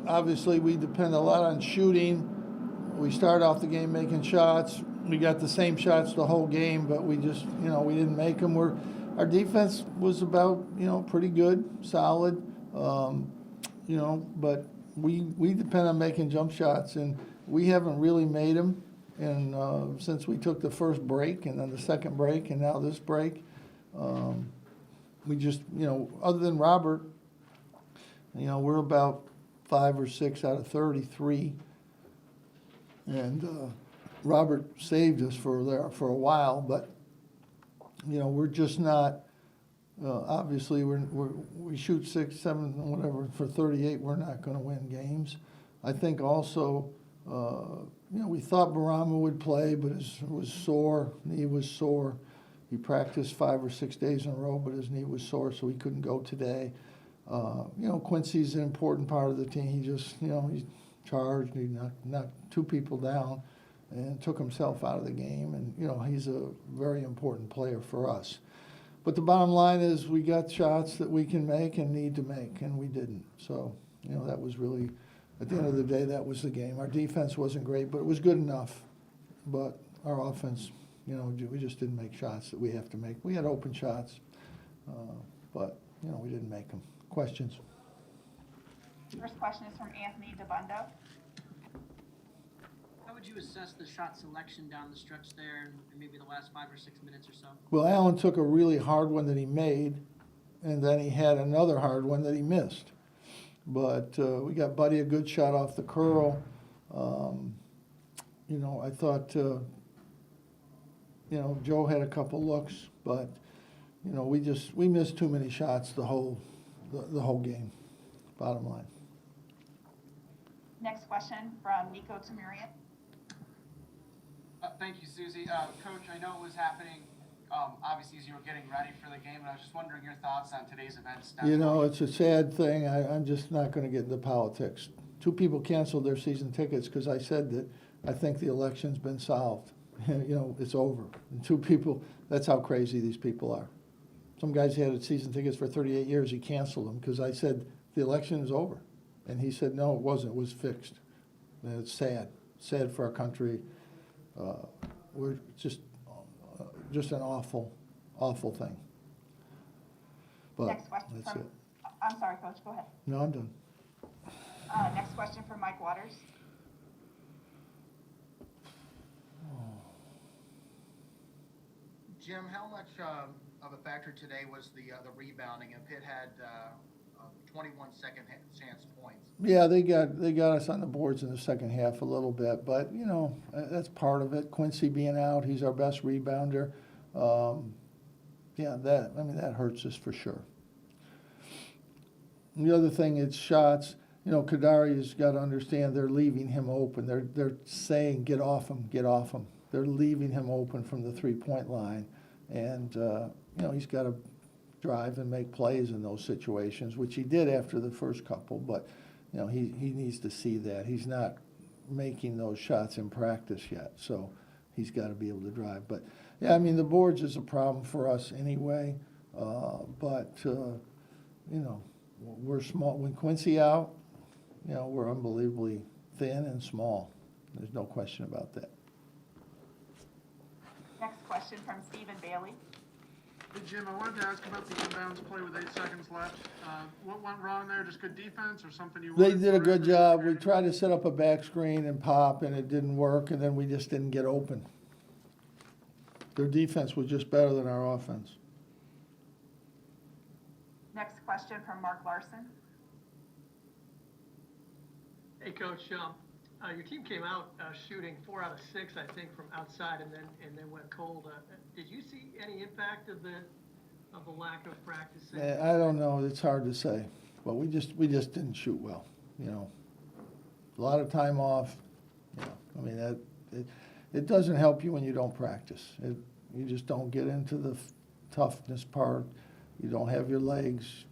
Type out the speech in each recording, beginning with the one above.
obviously we depend a lot on shooting. We start off the game making shots. We got the same shots the whole game, but we just, we didn't make them. Our defense was about, pretty good, solid, but we depend on making jump shots, and we haven't really made them. And since we took the first break and then the second break and now this break, we just, other than Robert, we're about 5 or 6 out of 33. And Robert saved us for a while, but we're just not. Obviously, we shoot 6, 7, whatever for 38. We're not going to win games. I think also, we thought Boeheim would play, but his was sore. Knee was sore. He practiced 5 or 6 days in a row, but his knee was sore, so he couldn't go today. Quincy's an important part of the team. He just, he charged. He knocked 2 people down and took himself out of the game. And, he's a very important player for us. But the bottom line is we got shots that we can make and need to make, and we didn't. So, that was really, at the end of the day, that was the game. Our defense wasn't great, but it was good enough. But our offense, we just didn't make shots that we have to make. We had open shots, but, we didn't make them. Questions? First question is from Anthony DeBundo. How would you assess the shot selection down the stretch there and maybe the last 5 or 6 minutes or so? Well, Allen took a really hard one that he made, and then he had another hard one that he missed. But we got Buddy a good shot off the curl. I thought, Joe had a couple looks, but, we missed too many shots the whole game, bottom line. Next question from Nico Tamurian. Thank you, Susie. Coach, I know it was happening, obviously, as you were getting ready for the game, and I was just wondering your thoughts on today's events. It's a sad thing. I'm just not going to get into politics. 2 people canceled their season tickets because I said that I think the election's been solved. It's over. And 2 people, that's how crazy these people are. Some guys had season tickets for 38 years. He canceled them because I said the election is over. And he said, no, it wasn't. It was fixed. And it's sad. Sad for our country. We're just an awful, awful thing. But next question that's it. I'm sorry, Coach. Go ahead. No, I'm done. Next question from Mike Waters. Jim, how much of a factor today was the rebounding? And Pitt had 21 second chance points. Yeah, they got us on the boards in the second half a little bit, but that's part of it. Quincy being out, he's our best rebounder. That hurts us for sure. And the other thing, it's shots. Kadari's got to understand they're leaving him open. They're saying get off him, get off him. They're leaving him open from the 3-point line, and he's got to drive and make plays in those situations, which he did after the first couple. But he needs to see that he's not making those shots in practice yet, so he's got to be able to drive. But yeah, the boards is a problem for us anyway. But we're small. When Quincy out, we're unbelievably thin and small. There's no question about that. Next question from Stephen Bailey. Hey, Jim, I wanted to ask about the inbounds play with 8 seconds left. What went wrong there? Just good defense or something you They did a good job. We tried to set up a back screen and pop, and it didn't work, and then we just didn't get open. Their defense was just better than our offense. Next question from Mark Larson. Hey, Coach. Your team came out shooting 4 out of 6, I think, from outside, and then went cold. Did you see any impact of the lack of practicing? I don't know. It's hard to say, but we just didn't shoot well. A lot of time off. It doesn't help you when you don't practice. You just don't get into the toughness part. You don't have your legs.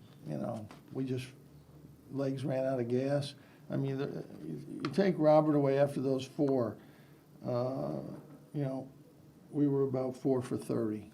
Legs ran out of gas. You take Robert away after those 4, we were about 4 for 30.